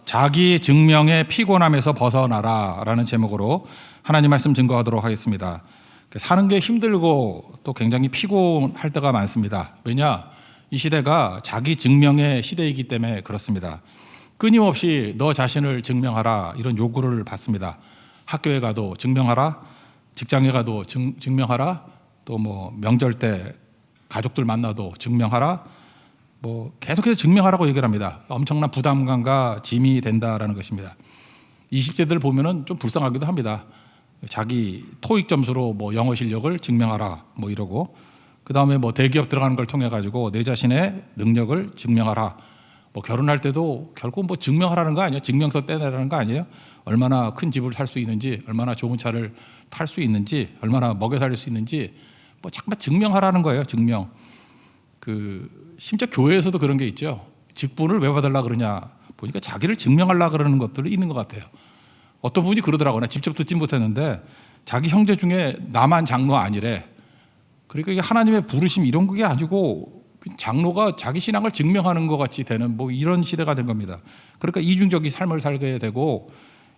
자기 증명의 피곤함에서 벗어나라 라는 제목으로 하나님 말씀 증거하도록 하겠습니다. 사는 게 힘들고 또 굉장히 피곤할 때가 많습니다. 왜냐? 이 시대가 자기 증명의 시대이기 때문에 그렇습니다. 끊임없이 너 자신을 증명하라 이런 요구를 받습니다. 학교에 가도 증명하라, 직장에 가도 증명하라, 또 뭐 명절 때 가족들 만나도 증명하라, 뭐 계속해서 증명하라고 얘기를 합니다. 엄청난 부담감과 짐이 된다라는 것입니다. 20대들 보면은 좀 불쌍하기도 합니다. 자기 토익 점수로 뭐 영어 실력을 증명하라 뭐 이러고, 그 다음에 뭐 대기업 들어가는 걸 통해 가지고 내 자신의 능력을 증명하라. 뭐 결혼할 때도 결국 뭐 증명하라는 거 아니에요? 증명서 떼내라는 거 아니에요? 얼마나 큰 집을 살 수 있는지, 얼마나 좋은 차를 탈 수 있는지, 얼마나 먹여 살릴 수 있는지 뭐 잠깐 증명하라는 거예요. 증명. 심지어 교회에서도 그런 게 있죠. 직분을 왜 받으려고 그러냐 보니까 자기를 증명하려고 그러는 것들이 있는 것 같아요. 어떤 분이 그러더라고요. 나 직접 듣진 못했는데 자기 형제 중에 나만 장로 아니래. 그러니까 이게 하나님의 부르심 이런 게 아니고 장로가 자기 신앙을 증명하는 것 같이 되는 뭐 이런 시대가 된 겁니다. 그러니까 이중적인 삶을 살게 되고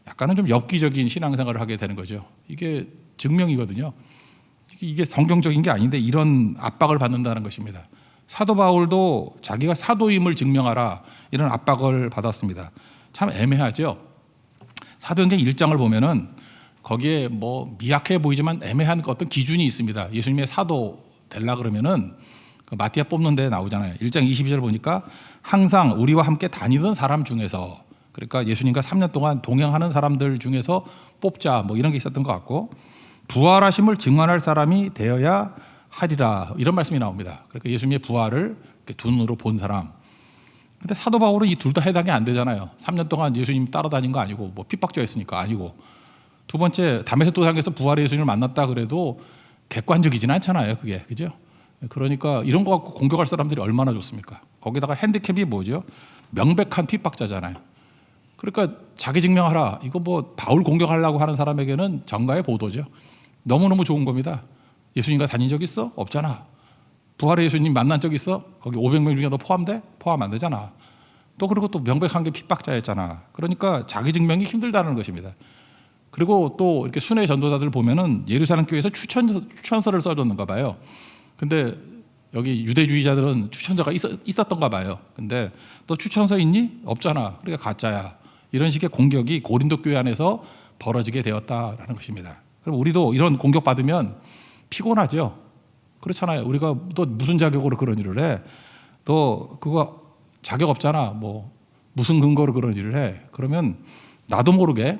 약간은 좀 엽기적인 신앙생활을 하게 되는 거죠. 이게 증명이거든요. 이게 성경적인 게 아닌데 이런 압박을 받는다는 것입니다. 사도 바울도 자기가 사도임을 증명하라 이런 압박을 받았습니다. 참 애매하죠. 사도행전 1장을 보면은 거기에 뭐 미약해 보이지만 애매한 어떤 기준이 있습니다. 예수님의 사도 되려 그러면은 그 마띠아 뽑는 데 나오잖아요. 1장 22절 보니까 항상 우리와 함께 다니던 사람 중에서, 그러니까 예수님과 3년 동안 동행하는 사람들 중에서 뽑자 뭐 이런 게 있었던 것 같고, 부활하심을 증언할 사람이 되어야 하리라 이런 말씀이 나옵니다. 그러니까 예수님의 부활을 두 눈으로 본 사람. 근데 사도 바울은 이 둘 다 해당이 안 되잖아요. 3년 동안 예수님 따라다닌 거 아니고 뭐 핍박자 했으니까 아니고. 두 번째 다메섹 도상에서 부활의 예수님을 만났다 그래도 객관적이지는 않잖아요. 그게 그죠? 그러니까 이런 거 갖고 공격할 사람들이 얼마나 좋습니까? 거기다가 핸디캡이 뭐죠? 명백한 핍박자잖아요. 그러니까 자기 증명하라. 이거 뭐 바울 공격하려고 하는 사람에게는 정가의 보도죠. 너무너무 좋은 겁니다. 예수님과 다닌 적 있어? 없잖아. 부활의 예수님 만난 적 있어? 거기 500명 중에 너 포함돼? 포함 안 되잖아. 또 그리고 또 명백한 게 핍박자였잖아. 그러니까 자기 증명이 힘들다는 것입니다. 그리고 또 이렇게 순회 전도자들 보면은 예루살렘 교회에서 추천서를 써줬는가 봐요. 근데 여기 유대주의자들은 추천서가 있었던가 봐요. 근데 또 추천서 있니? 없잖아. 그러니까 가짜야. 이런 식의 공격이 고린도 교회 안에서 벌어지게 되었다라는 것입니다. 그럼 우리도 이런 공격 받으면 피곤하죠. 그렇잖아요. 우리가 또 무슨 자격으로 그런 일을 해? 또 그거 자격 없잖아. 뭐 무슨 근거로 그런 일을 해? 그러면 나도 모르게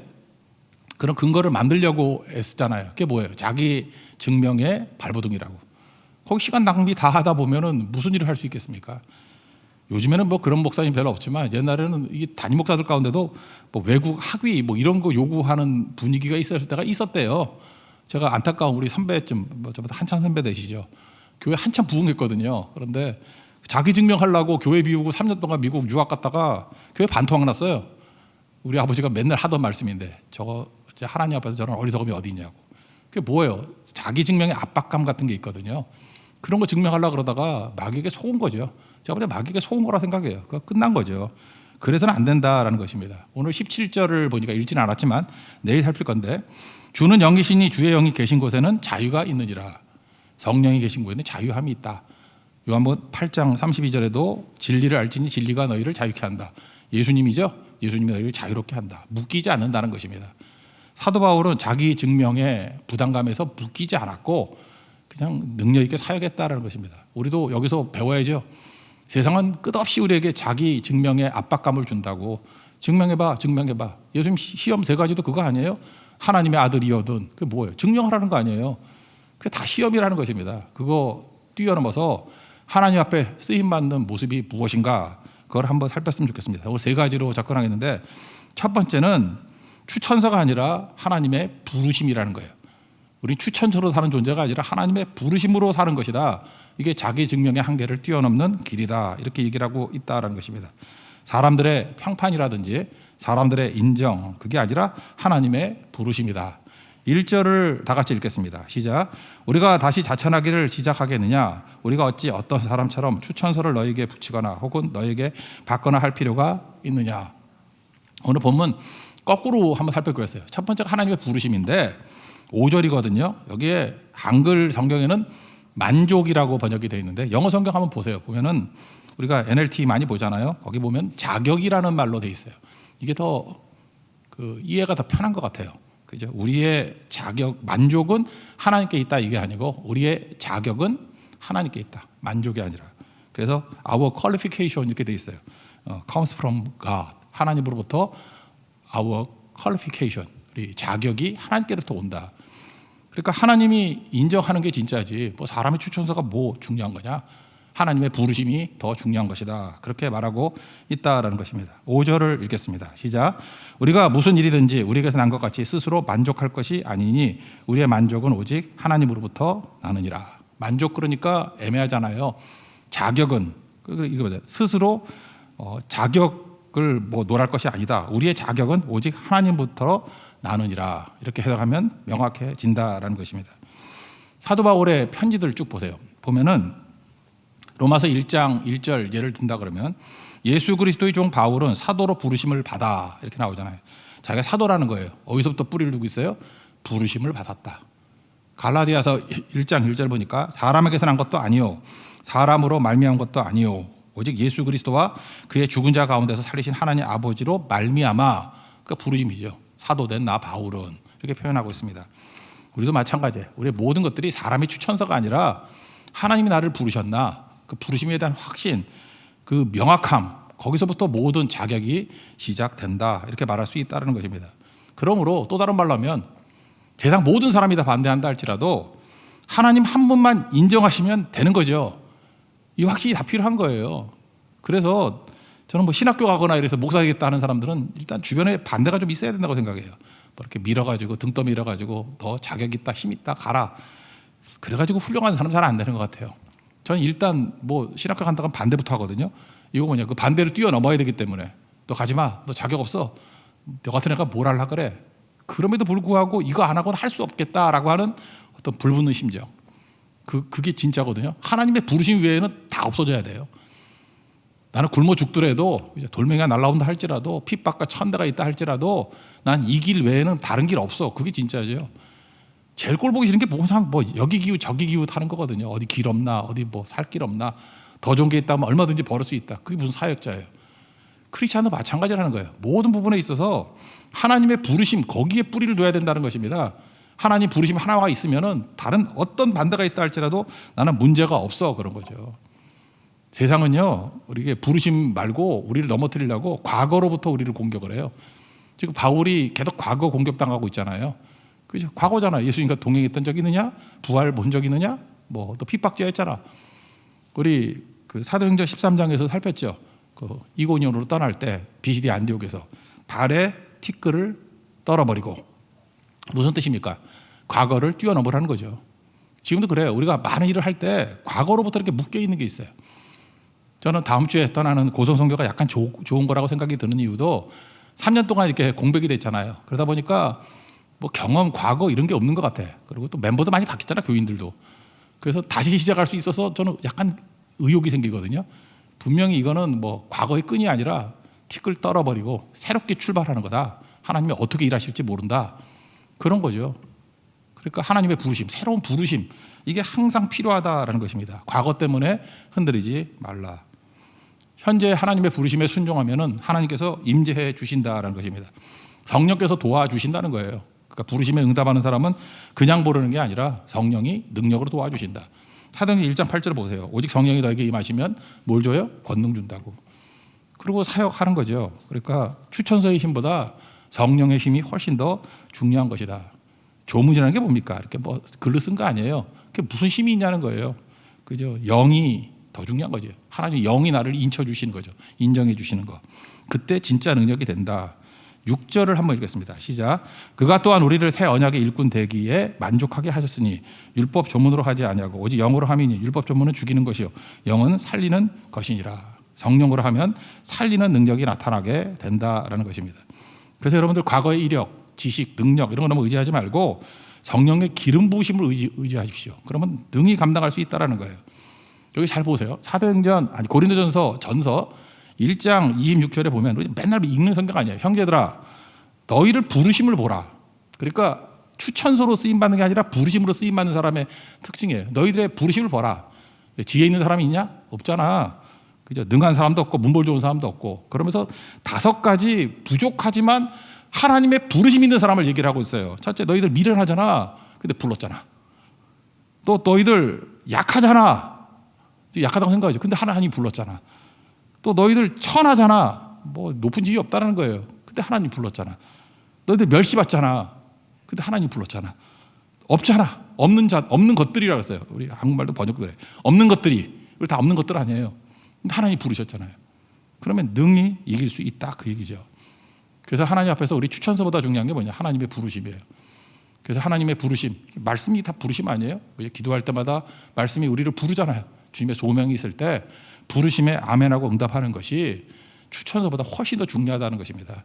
그런 근거를 만들려고 애쓰잖아요. 그게 뭐예요? 자기 증명의 발버둥이라고. 거기 시간 낭비 다 하다 보면은 무슨 일을 할 수 있겠습니까? 요즘에는 뭐 그런 목사님 별로 없지만 옛날에는 이 담임 목사들 가운데도 뭐 외국 학위 뭐 이런 거 요구하는 분위기가 있었을 때가 있었대요. 제가 안타까운 우리 선배쯤, 뭐 저보다 한참 선배 되시죠. 교회 한참 부흥했거든요. 그런데 자기 증명하려고 교회 비우고 3년 동안 미국 유학 갔다가 교회 반토막 났어요. 우리 아버지가 맨날 하던 말씀인데 저거 하나님 앞에서 저런 어리석음이 어디 있냐고. 그게 뭐예요? 자기 증명의 압박감 같은 게 있거든요. 그런 거 증명하려고 그러다가 마귀에게 속은 거죠. 제가 볼 때 마귀에게 속은 거라 생각해요. 그거 끝난 거죠. 그래서는 안 된다라는 것입니다. 오늘 17절을 보니까 읽지는 않았지만 내일 살필 건데, 주는 영이시니 주의 영이 계신 곳에는 자유가 있느니라. 성령이 계신 곳에는 자유함이 있다. 요한복음 8장 32절에도 진리를 알지니 진리가 너희를 자유케 한다. 예수님이죠. 예수님이 너희를 자유롭게 한다. 묶이지 않는다는 것입니다. 사도 바울은 자기 증명의 부담감에서 묶이지 않았고 그냥 능력 있게 사역했다라는 것입니다. 우리도 여기서 배워야죠. 세상은 끝없이 우리에게 자기 증명의 압박감을 준다고. 증명해봐, 증명해봐. 요즘 시험 3가지도 그거 아니에요? 하나님의 아들이어든 그게 뭐예요? 증명하라는 거 아니에요? 그게 다 시험이라는 것입니다. 그거 뛰어넘어서 하나님 앞에 쓰임받는 모습이 무엇인가 그걸 한번 살폈으면 좋겠습니다. 오늘 3가지로 접근하겠는데, 첫 번째는 추천서가 아니라 하나님의 부르심이라는 거예요. 우리 추천서로 사는 존재가 아니라 하나님의 부르심으로 사는 것이다. 이게 자기 증명의 한계를 뛰어넘는 길이다. 이렇게 얘기를 하고 있다는 것입니다. 사람들의 평판이라든지 사람들의 인정, 그게 아니라 하나님의 부르심이다. 1절을 다 같이 읽겠습니다. 시작. 우리가 다시 자천하기를 시작하겠느냐? 우리가 어찌 어떤 사람처럼 추천서를 너에게 붙이거나 혹은 너에게 받거나 할 필요가 있느냐? 오늘 본문 거꾸로 한번 살펴보겠어요. 첫 번째가 하나님의 부르심인데 5절이거든요. 여기에 한글 성경에는 만족이라고 번역이 되어 있는데 영어 성경 한번 보세요. 보면은 우리가 NLT 많이 보잖아요. 거기 보면 자격이라는 말로 되어 있어요. 이게 더 이해가 더 편한 것 같아요. 그죠? 우리의 자격, 만족은 하나님께 있다 이게 아니고 우리의 자격은 하나님께 있다. 만족이 아니라. 그래서 our qualification 이렇게 되어 있어요. comes from God. 하나님으로부터 our qualification. 우리 자격이 하나님께로부터 온다. 그러니까 하나님이 인정하는 게 진짜지. 뭐 사람의 추천서가 뭐 중요한 거냐? 하나님의 부르심이 더 중요한 것이다. 그렇게 말하고 있다라는 것입니다. 5절을 읽겠습니다. 시작. 우리가 무슨 일이든지 우리에게서 난 것 같이 스스로 만족할 것이 아니니 우리의 만족은 오직 하나님으로부터 나느니라. 만족 그러니까 애매하잖아요. 자격은 이거 스스로 자격을 뭐 논할 것이 아니다. 우리의 자격은 오직 하나님부터 나느니라. 이렇게 해석하면 명확해진다라는 것입니다. 사도 바울의 편지들을 쭉 보세요. 보면은 로마서 1장 1절 예를 든다 그러면 예수 그리스도의 종 바울은 사도로 부르심을 받아 이렇게 나오잖아요. 자기가 사도라는 거예요. 어디서부터 뿌리를 두고 있어요? 부르심을 받았다. 갈라디아서 1장 1절 보니까 사람에게서 난 것도 아니요 사람으로 말미암은 것도 아니요 오직 예수 그리스도와 그의 죽은 자 가운데서 살리신 하나님 아버지로 말미암아 그 부르심이죠. 사도된 나 바울은 이렇게 표현하고 있습니다. 우리도 마찬가지예요. 우리의 모든 것들이 사람의 추천서가 아니라 하나님이 나를 부르셨나 그 부르심에 대한 확신, 그 명확함 거기서부터 모든 자격이 시작된다 이렇게 말할 수 있다는 것입니다. 그러므로 또 다른 말로 하면 세상 모든 사람이 다 반대한다 할지라도 하나님 한 분만 인정하시면 되는 거죠. 이 확신이 다 필요한 거예요. 그래서 저는 뭐 신학교 가거나 이래서 목사 되겠다 하는 사람들은 일단 주변에 반대가 좀 있어야 된다고 생각해요. 뭐 이렇게 밀어가지고 등 떠밀어가지고 너 자격 있다 힘 있다 가라 그래가지고 훌륭한 사람 잘 안 되는 것 같아요. 저는 일단 뭐 신학교 간다고 하면 반대부터 하거든요. 이거 뭐냐 그 반대를 뛰어넘어야 되기 때문에 너 가지마 너 자격 없어 너 같은 애가 뭘 하려고 그래 그럼에도 불구하고 이거 안 하고는 할 수 없겠다라고 하는 어떤 불붙는 심정 그게 진짜거든요. 하나님의 부르심 외에는 다 없어져야 돼요. 나는 굶어 죽더라도 돌멩이가 날라온다 할지라도 핍박과 천대가 있다 할지라도 난 이 길 외에는 다른 길 없어. 그게 진짜죠. 제일 꼴 보기 싫은 게 뭐 여기 기우 저기 기우 타는 거거든요. 어디 길 없나 어디 뭐 살 길 없나 더 좋은 게 있다면 얼마든지 벌을 수 있다. 그게 무슨 사역자예요. 크리스찬도 마찬가지라는 거예요. 모든 부분에 있어서 하나님의 부르심 거기에 뿌리를 둬야 된다는 것입니다. 하나님 부르심 하나가 있으면은 다른 어떤 반대가 있다 할지라도 나는 문제가 없어 그런 거죠. 세상은요 우리에게 부르심 말고 우리를 넘어뜨리려고 과거로부터 우리를 공격을 해요. 지금 바울이 계속 과거 공격당하고 있잖아요. 그죠? 과거잖아. 예수님과 동행했던 적 있느냐? 부활 본 적 있느냐? 뭐 또 핍박자였잖아. 우리 그 사도행전 13장에서 살폈죠. 그 이고니온으로 떠날 때 비시디 안디옥에서 발에 티끌을 떨어버리고 무슨 뜻입니까? 과거를 뛰어넘으라는 거죠. 지금도 그래요. 우리가 많은 일을 할 때 과거로부터 이렇게 묶여 있는 게 있어요. 저는 다음 주에 떠나는 고성선교가 약간 좋은 거라고 생각이 드는 이유도 3년 동안 이렇게 공백이 됐잖아요. 그러다 보니까 뭐 경험, 과거 이런 게 없는 것 같아. 그리고 또 멤버도 많이 바뀌었잖아, 교인들도. 그래서 다시 시작할 수 있어서 저는 약간 의욕이 생기거든요. 분명히 이거는 뭐 과거의 끈이 아니라 티끌 떨어버리고 새롭게 출발하는 거다. 하나님이 어떻게 일하실지 모른다. 그런 거죠. 그러니까 하나님의 부르심, 새로운 부르심 이게 항상 필요하다라는 것입니다. 과거 때문에 흔들리지 말라. 현재 하나님의 부르심에 순종하면은 하나님께서 임재해 주신다라는 것입니다. 성령께서 도와주신다는 거예요. 그러니까 부르심에 응답하는 사람은 그냥 부르는 게 아니라 성령이 능력으로 도와주신다. 사도행전 1장 8절 보세요. 오직 성령이 너에게 임하시면 뭘 줘요? 권능 준다고. 그리고 사역하는 거죠. 그러니까 추천서의 힘보다 성령의 힘이 훨씬 더 중요한 것이다. 조문이라는 게 뭡니까? 이렇게 뭐 글로 쓴 거 아니에요. 그게 무슨 힘이 있냐는 거예요. 그죠? 영이 더 중요한 거죠. 하나님 영이 나를 인쳐 주시는 거죠. 인정해 주시는 거. 그때 진짜 능력이 된다. 6절을 한번 읽겠습니다. 시작. 그가 또한 우리를 새 언약의 일꾼 되기에 만족하게 하셨으니 율법 조문으로 하지 아니하고 오직 영으로 함이니 율법 조문은 죽이는 것이요 영은 살리는 것이니라. 성령으로 하면 살리는 능력이 나타나게 된다라는 것입니다. 그래서 여러분들 과거의 이력, 지식, 능력 이런 거 너무 의지하지 말고 성령의 기름 부으심을 의지하십시오. 그러면 능히 감당할 수 있다라는 거예요. 여기 잘 보세요. 사도행전 고린도전서 전서 1장 26절에 보면 우리 맨날 읽는 성경 아니에요. 형제들아 너희를 부르심을 보라. 그러니까 추천서로 쓰임받는 게 아니라 부르심으로 쓰임받는 사람의 특징이에요. 너희들의 부르심을 보라. 지혜 있는 사람이 있냐? 없잖아. 그죠? 능한 사람도 없고 문벌 좋은 사람도 없고. 그러면서 5가지 부족하지만 하나님의 부르심 있는 사람을 얘기를 하고 있어요. 첫째, 너희들 미련하잖아. 근데 불렀잖아. 또 너희들 약하잖아. 약하다고 생각하죠. 근데 하나님이 불렀잖아. 또 너희들 천하잖아. 뭐 높은 지위 없다는 거예요. 근데 하나님 불렀잖아. 너희들 멸시받잖아. 근데 하나님 불렀잖아. 없잖아. 없는 것들이라고 했어요. 우리 한국말도 번역도 그래. 없는 것들이. 우리 다 없는 것들 아니에요. 근데 하나님 부르셨잖아요. 그러면 능히 이길 수 있다 그 얘기죠. 그래서 하나님 앞에서 우리 추천서보다 중요한 게 뭐냐? 하나님의 부르심이에요. 그래서 하나님의 부르심, 말씀이 다 부르심 아니에요? 기도할 때마다 말씀이 우리를 부르잖아요. 주님의 소명이 있을 때 부르심에 아멘하고 응답하는 것이 추천서보다 훨씬 더 중요하다는 것입니다.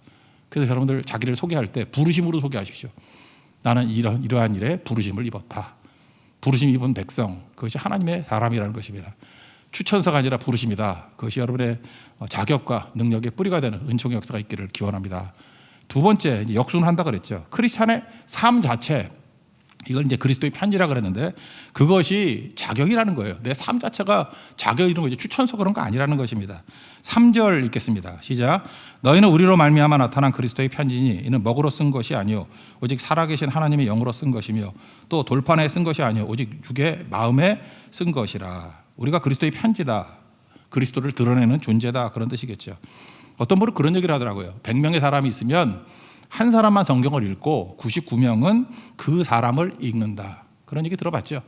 그래서 여러분들 자기를 소개할 때 부르심으로 소개하십시오. 나는 이러한 일에 부르심을 입었다. 부르심 입은 백성, 그것이 하나님의 사람이라는 것입니다. 추천서가 아니라 부르심이다. 그것이 여러분의 자격과 능력의 뿌리가 되는 은총의 역사가 있기를 기원합니다. 두 번째, 역순을 한다 그랬죠. 크리스찬의 삶 자체, 이걸 이제 그리스도의 편지라 그랬는데 그것이 자격이라는 거예요. 내 삶 자체가 자격 이런 거지 추천서 그런 거 아니라는 것입니다. 3절 읽겠습니다. 시작. 너희는 우리로 말미암아 나타난 그리스도의 편지니 이는 먹으로 쓴 것이 아니요 오직 살아계신 하나님의 영으로 쓴 것이며 또 돌판에 쓴 것이 아니요 오직 육의 마음에 쓴 것이라. 우리가 그리스도의 편지다. 그리스도를 드러내는 존재다. 그런 뜻이겠죠. 어떤 분은 그런 얘기를 하더라고요. 100명의 사람이 있으면 한 사람만 성경을 읽고 99명은 그 사람을 읽는다. 그런 얘기 들어봤죠.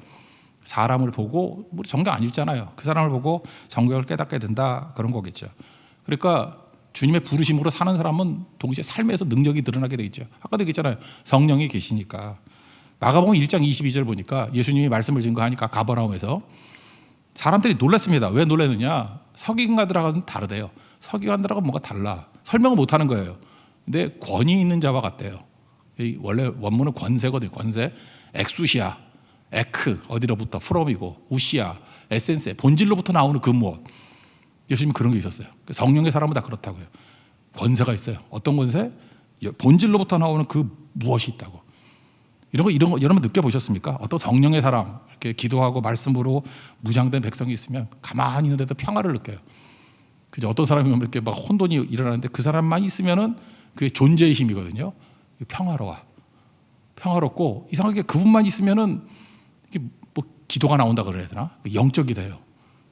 사람을 보고 우리 성경 안 읽잖아요. 그 사람을 보고 성경을 깨닫게 된다. 그런 거겠죠. 그러니까 주님의 부르심으로 사는 사람은 동시에 삶에서 능력이 드러나게 돼 있죠. 아까도 얘기했잖아요. 성령이 계시니까. 마가복음 1장 22절 보니까 예수님이 말씀을 증거하니까 가버나움에서 사람들이 놀랐습니다. 왜 놀랐느냐? 서기관들하고는 다르대요. 서기관들하고 뭔가 달라. 설명을 못하는 거예요. 근데 권위 있는 자와 같대요. 원래 원문은 권세거든요. 권세. 엑수시아, 에크 어디로부터 프롬이고 우시아, 에센세 본질로부터 나오는 그 무엇. 예수님 그런 게 있었어요. 성령의 사람은 다 그렇다고요. 권세가 있어요. 어떤 권세? 본질로부터 나오는 그 무엇이 있다고. 이런 거 여러분 느껴보셨습니까? 어떤 성령의 사람 이렇게 기도하고 말씀으로 무장된 백성이 있으면 가만히 있는데도 평화를 느껴요. 그죠? 어떤 사람이 이렇게 막 혼돈이 일어나는데 그 사람만 있으면은 그게 존재의 힘이거든요. 평화롭고 이상하게 그분만 있으면은 이게 뭐 기도가 나온다 그래야 되나? 영적이 돼요.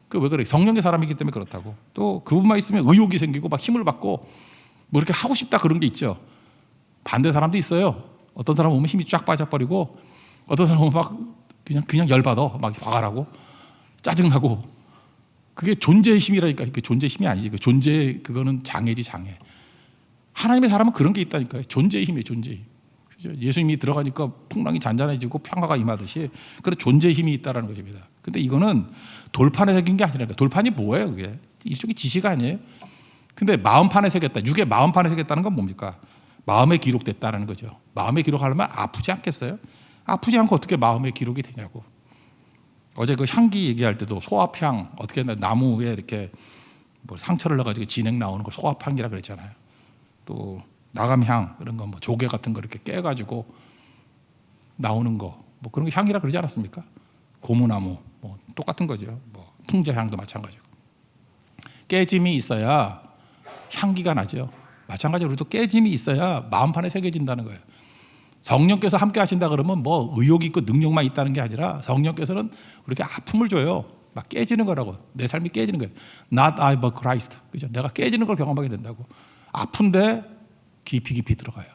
그 왜 그래? 성령의 사람이기 때문에 그렇다고. 또 그분만 있으면 의욕이 생기고 막 힘을 받고 뭐 이렇게 하고 싶다 그런 게 있죠. 반대 사람도 있어요. 어떤 사람 보면 힘이 쫙 빠져버리고 어떤 사람 보면 막 그냥 열받아, 막 화가 나고 짜증나고. 그게 존재의 힘이라니까. 그게 존재의 힘이 아니지. 그 존재 그거는 장애지 장애. 하나님의 사람은 그런 게 있다니까요. 존재의 힘이에요. 존재의 힘. 예수님이 들어가니까 풍랑이 잔잔해지고 평화가 임하듯이 그런 존재의 힘이 있다는 것입니다. 근데 이거는 돌판에 새긴 게 아니라니까. 돌판이 뭐예요? 그게 일종의 지시가 아니에요. 근데 마음판에 새겼다. 육의 마음판에 새겼다는 건 뭡니까? 마음에 기록됐다는 거죠. 마음에 기록하려면 아프지 않겠어요? 아프지 않고 어떻게 마음에 기록이 되냐고. 어제 그 향기 얘기할 때도 소합향 어떻게 나무에 이렇게 뭐 상처를 넣어가지고 진액 나오는 걸 소합향이라 그랬잖아요. 또 나감향 이런 거 뭐 조개 같은 거 이렇게 깨가지고 나오는 거 뭐 그런 거 향이라 그러지 않았습니까? 고무나무 뭐 똑같은 거죠. 뭐 풍자향도 마찬가지고. 깨짐이 있어야 향기가 나죠. 마찬가지로 우리도 깨짐이 있어야 마음판에 새겨진다는 거예요. 성령께서 함께 하신다 그러면 뭐 의욕이 있고 능력만 있다는 게 아니라 성령께서는 우리에게 아픔을 줘요. 막 깨지는 거라고. 내 삶이 깨지는 거예요. Not I but Christ. 그죠? 내가 깨지는 걸 경험하게 된다고. 아픈데 깊이 들어가요.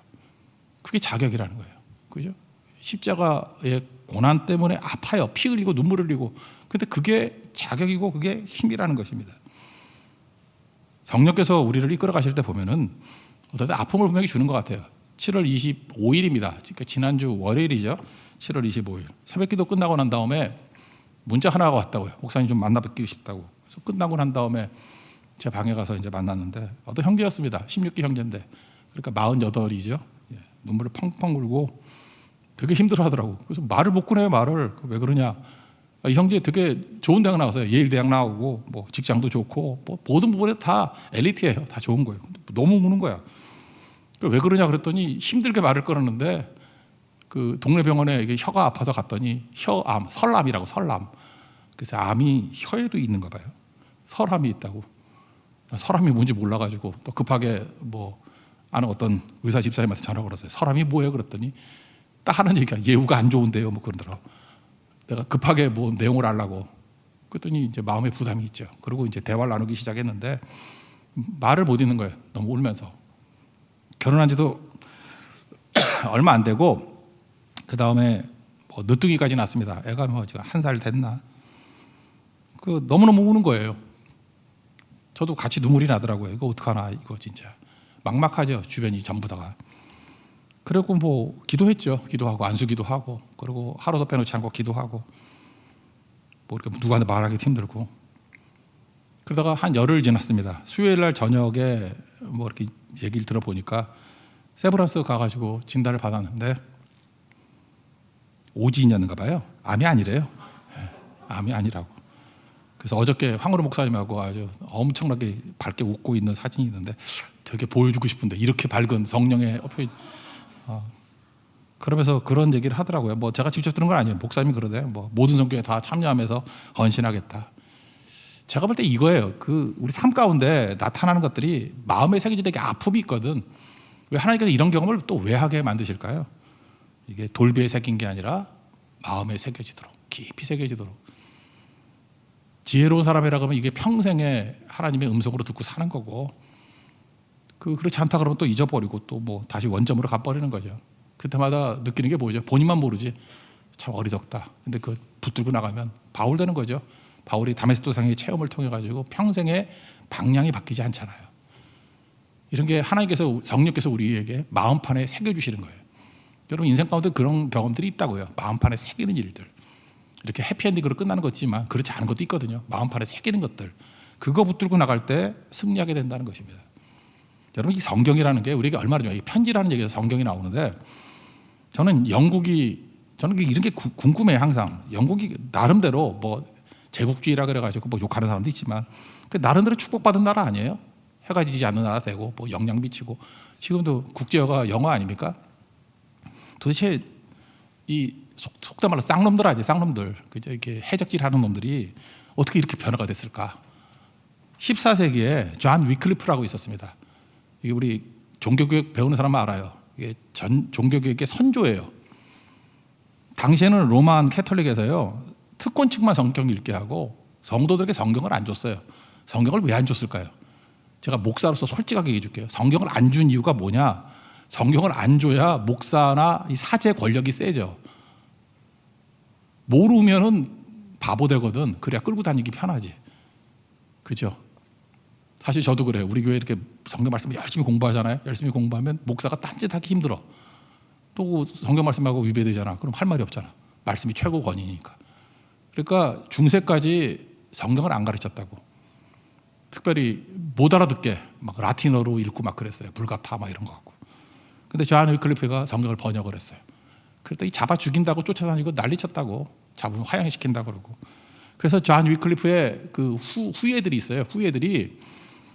그게 자격이라는 거예요. 그죠? 십자가의 고난 때문에 아파요. 피 흘리고 눈물 흘리고. 근데 그게 자격이고 그게 힘이라는 것입니다. 성령께서 우리를 이끌어 가실 때 보면은 어떤 때 아픔을 분명히 주는 것 같아요. 7월 25일입니다. 그러니까 지난주 월요일이죠. 7월 25일. 새벽기도 끝나고 난 다음에 문자 하나가 왔다고요. 목사님 좀 만나 뵙기고 싶다고. 그래서 끝나고 난 다음에 제 방에 가서 이제 만났는데 어떤 형제였습니다. 16기 형제인데 그러니까 48이죠. 눈물을 펑펑 울고 되게 힘들어하더라고. 그래서 말을 못 꺼내요. 말을. 왜 그러냐? 이 형제 되게 좋은 대학 나왔어요. 예일 대학 나오고 뭐 직장도 좋고 뭐 모든 부분에 다 엘리트예요. 다 좋은 거예요. 너무 우는 거야. 왜 그러냐 그랬더니 힘들게 말을 끊었는데 그 동네 병원에 이게 혀가 아파서 갔더니 혀암, 설암이라고 설암. 그래서 암이 혀에도 있는가 봐요. 설암이 있다고. 설암이 뭔지 몰라가지고 또 급하게 뭐 아는 어떤 의사 집사님한테 전화 걸었어요. 설암이 뭐예요? 그랬더니 딱 하는 얘기가 예후가 안 좋은데요. 뭐 그러더라고. 내가 급하게 뭐 내용을 알라고. 그랬더니 이제 마음에 부담이 있죠. 그리고 이제 대화를 나누기 시작했는데 말을 못 잇는 거예요. 너무 울면서. 결혼한 지도 얼마 안 되고 그 다음에 뭐 늦둥이까지 났습니다. 애가 뭐 지금 1살 됐나. 그 너무너무 우는 거예요. 저도 같이 눈물이 나더라고요. 이거 어떡하나 이거 진짜 막막하죠. 주변이 전부 다가. 그리고 뭐 기도했죠. 기도하고 안수기도 하고 그리고 하루도 빼놓지 않고 기도하고 뭐 이렇게 누구한테 말하기 힘들고 그러다가 한 열흘 지났습니다. 수요일 날 저녁에 뭐 이렇게 얘기를 들어보니까 세브란스 가가지고 진단을 받았는데 오진이었는가 봐요. 암이 아니래요. 암이 아니라고. 그래서 어저께 황으로 목사님하고 아주 엄청나게 밝게 웃고 있는 사진이 있는데 되게 보여주고 싶은데 이렇게 밝은 성령의 어표 그러면서 그런 얘기를 하더라고요. 뭐 제가 직접 들은 건 아니에요. 목사님이 그러대요. 뭐 모든 성교에 다 참여하면서 헌신하겠다. 제가 볼 때 이거예요. 그 우리 삶 가운데 나타나는 것들이 마음에 새겨진 되게 아픔이 있거든. 왜 하나님께서 이런 경험을 또 왜 하게 만드실까요? 이게 돌비에 새긴 게 아니라 마음에 새겨지도록 깊이 새겨지도록. 지혜로운 사람이라고 하면 이게 평생에 하나님의 음성으로 듣고 사는 거고 그렇지 않다 그러면 또 잊어버리고 또 뭐 다시 원점으로 가버리는 거죠. 그때마다 느끼는 게 뭐죠? 본인만 모르지 참 어리석다. 근데 그 붙들고 나가면 바울 되는 거죠. 바울이 다메섹 도상의 체험을 통해 가지고 평생의 방향이 바뀌지 않잖아요. 이런 게 하나님께서 성령께서 우리에게 마음판에 새겨주시는 거예요. 여러분 인생 가운데 그런 경험들이 있다고요. 마음판에 새기는 일들. 이렇게 해피엔딩으로 끝나는 것이지만 그렇지 않은 것도 있거든요. 마음판에 새기는 것들. 그거 붙들고 나갈 때 승리하게 된다는 것입니다. 여러분 이 성경이라는 게 우리에게 얼마나 중요해요. 편지라는 얘기에서 성경이 나오는데 저는 이런 게 궁금해요. 항상 영국이 나름대로 뭐 제국주의라 그래가지고 뭐 욕하는 사람도 있지만 그 나름대로 축복받은 나라 아니에요? 해가 지지 않는 나라 되고 뭐 영향 미치고 지금도 국제어가 영어 아닙니까? 도대체 이 속담 말로 쌍놈들 아니에요? 쌍놈들 그죠? 이렇게 해적질하는 놈들이 어떻게 이렇게 변화가 됐을까? 14세기에 존 위클리프라고 있었습니다. 이게 우리 종교교육 배우는 사람은 알아요. 이게 종교교육의 선조예요. 당시에는 로만 캐톨릭에서요 특권층만 성경을 읽게 하고 성도들에게 성경을 안 줬어요. 성경을 왜 안 줬을까요? 제가 목사로서 솔직하게 얘기해 줄게요. 성경을 안 준 이유가 뭐냐? 성경을 안 줘야 목사나 이 사제 권력이 세죠. 모르면은 바보 되거든. 그래야 끌고 다니기 편하지. 그죠? 사실 저도 그래요. 우리 교회 이렇게 성경 말씀 열심히 공부하잖아요. 열심히 공부하면 목사가 딴짓하기 힘들어. 또 성경 말씀하고 위배되잖아. 그럼 할 말이 없잖아. 말씀이 최고 권위니까. 그러니까 중세까지 성경을 안 가르쳤다고. 특별히 못 알아듣게 막 라틴어로 읽고 막 그랬어요. 불가타 막 이런 거 갖고. 근데 존 위클리프가 성경을 번역을 했어요. 그랬더니 잡아 죽인다고 쫓아다니고 난리쳤다고. 잡으면 화형시킨다고 그러고. 그래서 존 위클리프의 그 후예들이 있어요. 후예들이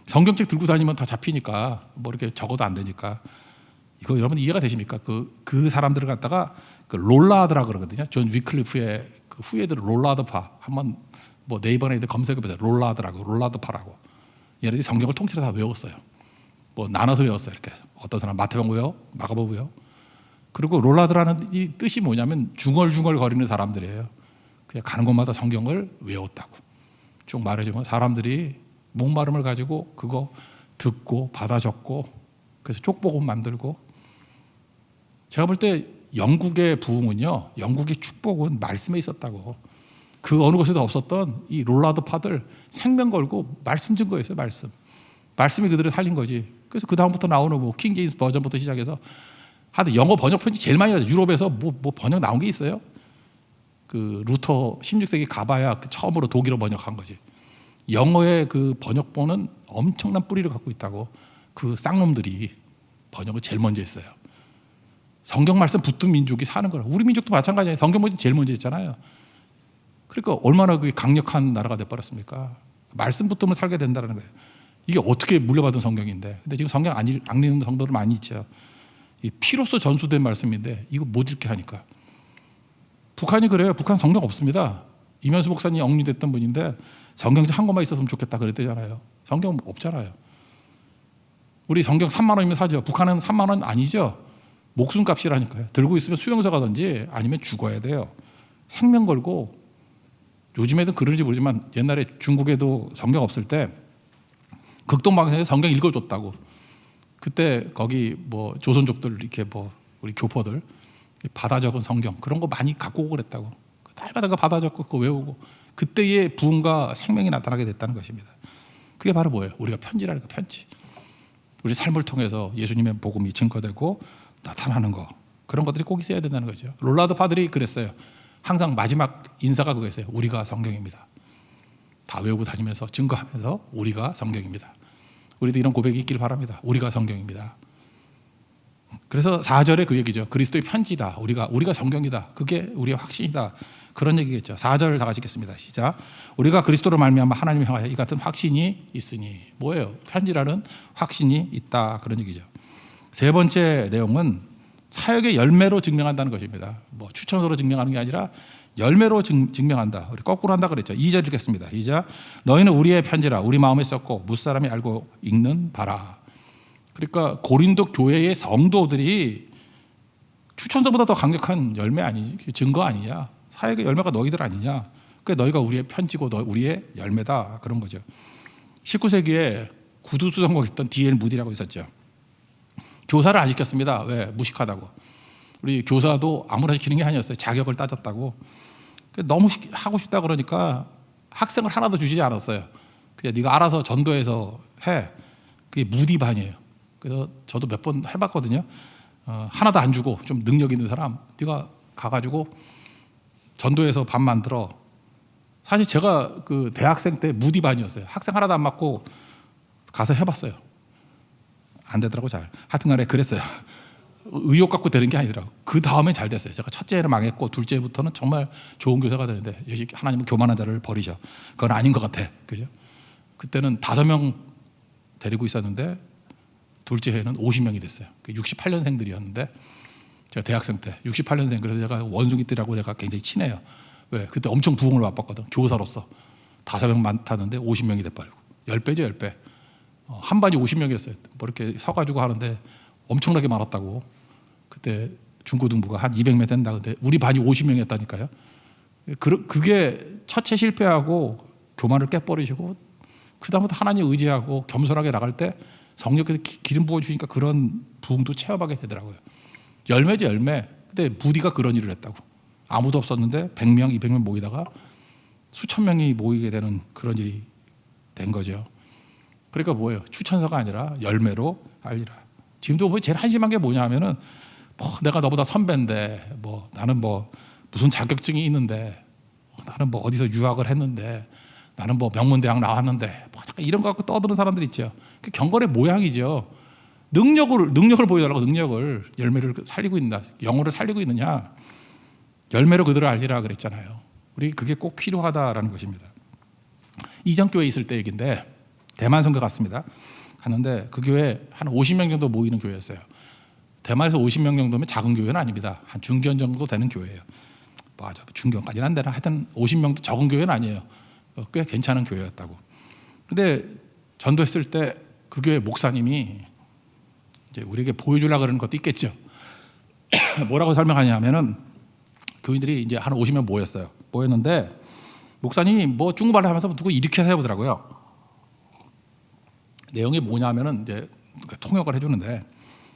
성경책 들고 다니면 다 잡히니까 뭐 이렇게 적어도 안 되니까 이거 여러분 이해가 되십니까? 그 사람들을 갖다가 그 롤라드라 그러거든요. 존 위클리프의 그 후예들 롤라드파 한번 뭐 네이버에 검색해 보세요. 롤라드파라고. 얘네들이 성경을 통째로 다 외웠어요. 뭐 나눠서 외웠어요. 이렇게 어떤 사람 마태복음 외워, 마가복음 외워. 그리고 롤라드라는 이 뜻이 뭐냐면 중얼중얼 거리는 사람들이에요. 그냥 가는 곳마다 성경을 외웠다고. 쭉 말해주면 사람들이 목마름을 가지고 그거 듣고 받아 적고 그래서 쪽복음 만들고. 제가 볼 때 영국의 부흥은요, 영국의 축복은 말씀에 있었다고. 그 어느 곳에도 없었던 이 롤라드 파들 생명 걸고 말씀 증거했어요. 말씀이 그들을 살린 거지. 그래서 그 다음부터 나오는 뭐 킹 제임스 버전부터 시작해서 하여튼 영어 번역편이 제일 많이 나요. 유럽에서 뭐 번역 나온 게 있어요? 그 루터 16세기 가봐야 처음으로 독일어 번역한 거지. 영어의 그 번역본은 엄청난 뿌리를 갖고 있다고. 그 쌍놈들이 번역을 제일 먼저 했어요. 성경 말씀 붙든 민족이 사는 거라. 우리 민족도 마찬가지예요. 성경 먼저 제일 먼저 했잖아요. 그러니까 얼마나 그 강력한 나라가 돼버렸습니까? 말씀 붙으면 살게 된다는 거예요. 이게 어떻게 물려받은 성경인데. 근데 지금 성경 안 읽는 성도들 많이 있죠. 이 피로써 전수된 말씀인데 이거 못 읽게 하니까. 북한이 그래요. 북한 성경 없습니다. 이면수 목사님이 영리됐던 분인데 성경책 한 권만 있었으면 좋겠다 그랬대잖아요. 성경 없잖아요. 우리 성경 3만 원이면 사죠. 북한은 3만 원 아니죠. 목숨값이라니까요. 들고 있으면 수용소 가든지 아니면 죽어야 돼요. 생명 걸고. 요즘에도 그런지 모르지만 옛날에 중국에도 성경 없을 때 극동방송에서 성경 읽어줬다고. 그때 거기 뭐 조선족들 이렇게 뭐 우리 교포들 받아 적은 성경 그런 거 많이 갖고 오고 그랬다고. 날마다 받아 적고 그거 외우고 그때의 부흥과 생명이 나타나게 됐다는 것입니다. 그게 바로 뭐예요? 우리가 편지라는 거, 편지. 우리 삶을 통해서 예수님의 복음이 증거되고 나타나는 거, 그런 것들이 꼭 있어야 된다는 거죠. 롤라드 파들이 그랬어요. 항상 마지막 인사가 그거였어요. 우리가 성경입니다. 다 외우고 다니면서 증거하면서 우리가 성경입니다. 우리도 이런 고백이 있길 바랍니다. 우리가 성경입니다. 그래서 4절에 그 얘기죠. 그리스도의 편지다. 우리가 성경이다. 그게 우리의 확신이다. 그런 얘기겠죠. 4절 다 같이 읽겠습니다. 시작. 우리가 그리스도로 말미암아 하나님을 향하여 이 같은 확신이 있으니. 뭐예요? 편지라는 확신이 있다. 그런 얘기죠. 세 번째 내용은 사역의 열매로 증명한다는 것입니다. 뭐 추천서로 증명하는 게 아니라 열매로 증명한다. 우리 거꾸로 한다 그랬죠. 2절 읽겠습니다. 시작. 너희는 우리의 편지라 우리 마음에 썼고 무사람이 알고 읽는 바라. 그러니까 고린도 교회의 성도들이 추천서보다 더 강력한 열매 아니지? 증거 아니냐? 사역의 열매가 너희들 아니냐? 그러니까 너희가 우리의 편지고 우리의 열매다. 그런 거죠. 19세기에 구두수성곡했던 D.L. 무디라고 있었죠. 교사를 안 시켰습니다. 왜? 무식하다고. 우리 교사도 아무나 시키는 게 아니었어요. 자격을 따졌다고. 너무 하고 싶다 그러니까 학생을 하나도 주지 않았어요. 그냥 네가 알아서 전도해서 해. 그게 무디반이에요. 그래서 저도 몇 번 해봤거든요. 하나도 안 주고 좀 능력 있는 사람 네가 가가지고 전도해서 반 만들어. 사실 제가 그 대학생 때 무디반이었어요. 학생 하나도 안 맞고 가서 해봤어요. 안 되더라고 잘. 하여튼간에 그랬어요. 의욕 갖고 되는 게 아니더라고. 그 다음에 잘 됐어요. 제가 첫째는 망했고 둘째부터는 정말 좋은 교사가 되는데 하나님은 교만한 자를 버리죠. 그건 아닌 것 같아. 그죠? 그때는 5명 데리고 있었는데 둘째 해는 50명이 됐어요. 68년생들이었는데 제가 대학생 때 68년생. 그래서 제가 원숭이들하고 제가 굉장히 친해요. 왜? 그때 엄청 부흥을 맛봤거든. 교사로서 5명 많다는데 50명이 돼버리고 10배죠 10배. 한 반이 50명이었어요. 뭐 이렇게 서가지고 하는데 엄청나게 많았다고. 그때 중고등부가 한 200명 된다. 근데 우리 반이 50명이었다니까요. 그게 첫째 실패하고 교만을 깨버리시고 그 다음부터 하나님 의지하고 겸손하게 나갈 때 성령께서 기름 부어주시니까 그런 부흥도 체험하게 되더라고요. 열매죠 열매. 근데 무디가 그런 일을 했다고. 아무도 없었는데 100명 200명 모이다가 수천 명이 모이게 되는 그런 일이 된 거죠. 그러니까 뭐예요? 추천서가 아니라 열매로 알리라. 지금도 뭐 제일 한심한 게 뭐냐 하면은 뭐 내가 너보다 선배인데 뭐 나는 뭐 무슨 자격증이 있는데 나는 뭐 어디서 유학을 했는데 나는 뭐 명문대학 나왔는데 뭐 이런 거 갖고 떠드는 사람들 있죠. 그 경건의 모양이죠. 능력을 보여달라고. 능력을. 열매를 살리고 있나, 영혼을 살리고 있느냐. 열매로 그들을 알리라 그랬잖아요. 우리 그게 꼭 필요하다라는 것입니다. 이전교회에 있을 때 얘기인데 대만 선교 갔습니다. 갔는데 그 교회 한 50명 정도 모이는 교회였어요. 대만에서 50명 정도면 작은 교회는 아닙니다. 한 중견 정도 되는 교회예요. 맞아, 중견까지는 안 되나. 하여튼 50명도 적은 교회는 아니에요. 꽤 괜찮은 교회였다고. 근데 전도했을 때 그 교회 목사님이 이제 우리에게 보여주려고 그러는 것도 있겠죠. 뭐라고 설명하냐면은 교인들이 이제 한 50명 모였어요. 모였는데 목사님이 뭐 중국말을 하면서 누구 이렇게 해보더라고요. 내용이 뭐냐면은 이제 통역을 해주는데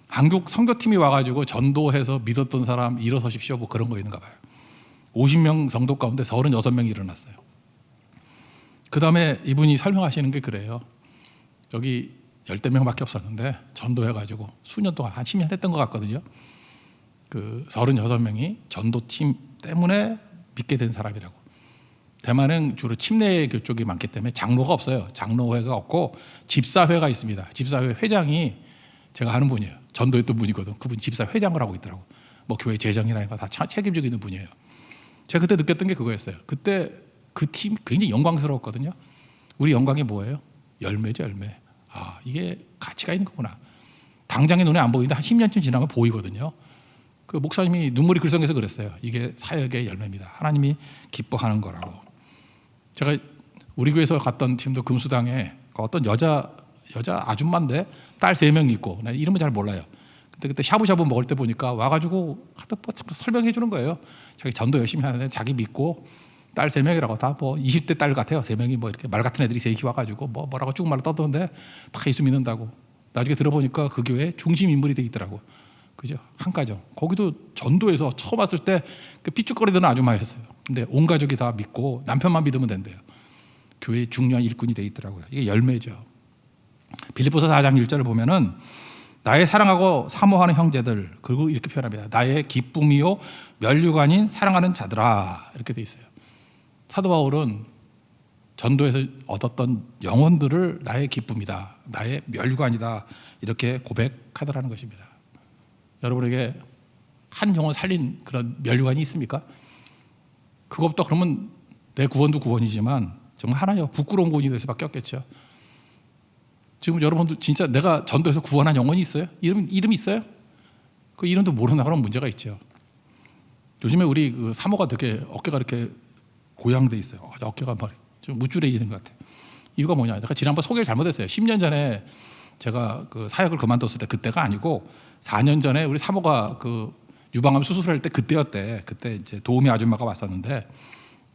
한국 선교팀이 와가지고 전도해서 믿었던 사람 일어서십시오 뭐 그런 거 있는가 봐요. 50명 성도 가운데 36명이 일어났어요. 그 다음에 이분이 설명하시는 게 그래요. 여기 10대 명밖에 없었는데 전도해가지고 수년 동안 한 10년 했던 것 같거든요. 그 36명이 전도팀 때문에 믿게 된 사람이라고. 대만은 주로 침례교 쪽이 많기 때문에 장로가 없어요. 장로회가 없고 집사회가 있습니다. 집사회 회장이 제가 아는 분이에요. 전도했던 분이거든. 그분 집사회장을 하고 있더라고. 뭐 교회 재정이나 이런 거 다 책임지고 있는 분이에요. 제가 그때 느꼈던 게 그거였어요. 그때 그 팀 굉장히 영광스러웠거든요. 우리 영광이 뭐예요? 열매죠, 열매. 아, 이게 가치가 있는 거구나. 당장에 눈에 안 보이는데 한 10년쯤 지나면 보이거든요. 그 목사님이 눈물이 글썽해서 그랬어요. 이게 사역의 열매입니다. 하나님이 기뻐하는 거라고. 제가 우리 교회에서 갔던 팀도 금수당에 어떤 여자 아줌마인데 딸 3명 있고, 나 이름은 잘 몰라요. 그때 샤브샤브 먹을 때 보니까 와가지고 설명해 주는 거예요. 자기 전도 열심히 하는데 자기 믿고 딸 3명이라고 다 뭐 20대 딸 같아요. 3명이 뭐 이렇게 말 같은 애들이 3이 와가지고 뭐라고 쭉 말로 떠드는데 다 예수 믿는다고. 나중에 들어보니까 그 교회 중심 인물이 돼 있더라고. 그죠? 한 가정. 거기도 전도에서 처음 왔을 때 그 삐죽거리던 아줌마였어요. 근데 온 가족이 다 믿고 남편만 믿으면 된대요. 교회의 중요한 일꾼이 돼 있더라고요. 이게 열매죠. 빌립보서 4장 1절을 보면은 나의 사랑하고 사모하는 형제들, 그리고 이렇게 표현합니다. 나의 기쁨이요 면류가 아닌 사랑하는 자들아, 이렇게 돼 있어요. 사도 바울은 전도에서 얻었던 영혼들을 나의 기쁨이다, 나의 면류관이다, 이렇게 고백하더라는 것입니다. 여러분에게 한 영혼 살린 그런 면류관이 있습니까? 그것부터 그러면 내 구원도 구원이지만 정말 하나님 부끄러운 구원이 될 수밖에 없겠죠. 지금 여러분들 진짜 내가 전도에서 구원한 영혼이 있어요? 이름 있어요? 그 이름도 모르나 그런 문제가 있죠. 요즘에 우리 그 사모가 되게 어깨가 이렇게 고양돼 있어요. 어깨가 막 좀 무줄해지는 것 같아요. 이유가 뭐냐? 제가 지난번 소개를 잘못했어요. 10년 전에 제가 그 사역을 그만뒀을 때 그때가 아니고 4년 전에 우리 사모가 그 유방암 수술할 때 그때였대. 그때 이제 도우미 아줌마가 왔었는데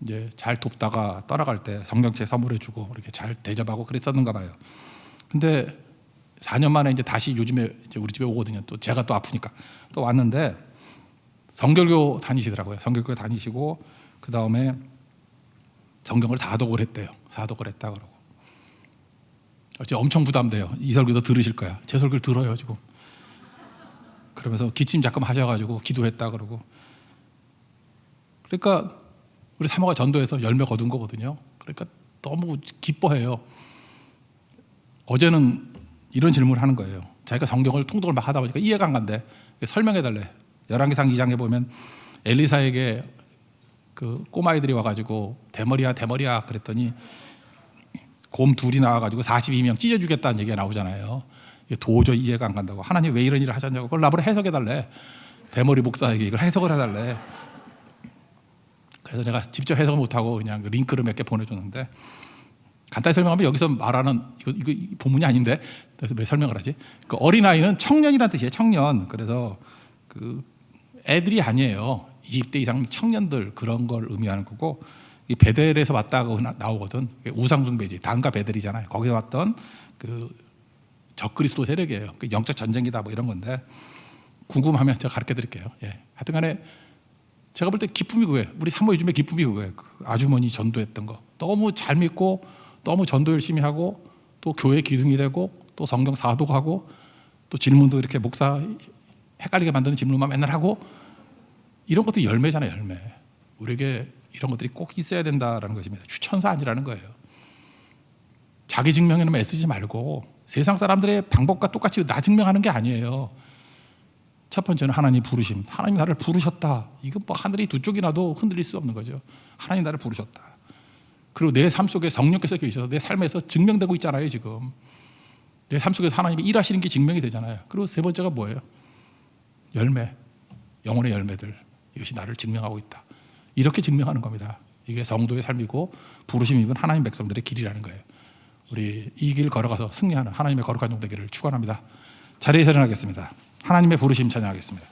이제 잘 돕다가 떠나갈 때 성경책 선물해주고 이렇게 잘 대접하고 그랬었는가 봐요. 근데 4년 만에 이제 다시 요즘에 이제 우리 집에 오거든요. 또 제가 또 아프니까 또 왔는데 성결교 다니시더라고요. 성결교 다니시고 그 다음에 성경을 4독을 했대요. 4독을 했다 그러고. 어째 엄청 부담돼요. 이 설교도 들으실 거야. 제 설교를 들어요 지금. 그러면서 기침 잠깐 하셔가지고 기도했다 그러고. 그러니까 우리 사모가 전도해서 열매 거둔 거거든요. 그러니까 너무 기뻐해요. 어제는 이런 질문을 하는 거예요. 자기가 성경을 통독을 막 하다 보니까 이해가 안 간대. 설명해달래. 열왕기상 2장에 보면 엘리사에게 그 꼬마애들이 와가지고 대머리야 그랬더니 곰 둘이 나와가지고 42명 찢어주겠다는 얘기가 나오잖아요. 이게 도저히 이해가 안 간다고. 하나님 왜 이런 일을 하셨냐고. 그걸 나보고 해석해달래. 대머리 목사에게 이걸 해석을 해달래. 그래서 내가 직접 해석을 못하고 그냥 링크를 몇 개 보내줬는데, 간단히 설명하면 여기서 말하는 이거 본문이 아닌데 그래서 왜 설명을 하지? 그 어린아이는 청년이라는 뜻이에요. 청년. 그래서 그 애들이 아니에요. 20대 이상 청년들, 그런 걸 의미하는 거고, 이 베델에서 왔다고 나오거든. 우상숭배지. 단과 베델이잖아요. 거기서 왔던 그 적그리스도 세력이에요. 그 영적 전쟁이다 뭐 이런 건데, 궁금하면 제가 가르쳐 드릴게요. 예. 하여튼간에 제가 볼 때 기쁨이 그거예요. 우리 사모 요즘에 기쁨이 그거예요. 그 아주머니 전도했던 거 너무 잘 믿고 너무 전도 열심히 하고 또 교회 기둥이 되고 또 성경 사독하고 또 질문도 이렇게 목사 헷갈리게 만드는 질문만 맨날 하고, 이런 것들이 열매잖아요. 열매. 우리에게 이런 것들이 꼭 있어야 된다라는 것입니다. 추천사 아니라는 거예요. 자기 증명에는 애쓰지 말고 세상 사람들의 방법과 똑같이 나 증명하는 게 아니에요. 첫 번째는 하나님 부르심. 하나님 나를 부르셨다. 이건 뭐 하늘이 두 쪽이 나도 흔들릴 수 없는 거죠. 하나님 나를 부르셨다. 그리고 내 삶 속에 성령께서 계셔서 내 삶에서 증명되고 있잖아요. 지금 내 삶 속에서 하나님이 일하시는 게 증명이 되잖아요. 그리고 세 번째가 뭐예요? 열매. 영혼의 열매들. 이것이 나를 증명하고 있다. 이렇게 증명하는 겁니다. 이게 성도의 삶이고 부르심 입은 하나님 백성들의 길이라는 거예요. 우리 이 길 걸어가서 승리하는 하나님의 거룩한 종 되기를 축원합니다. 자리에서 일어나겠습니다. 하나님의 부르심 찬양하겠습니다.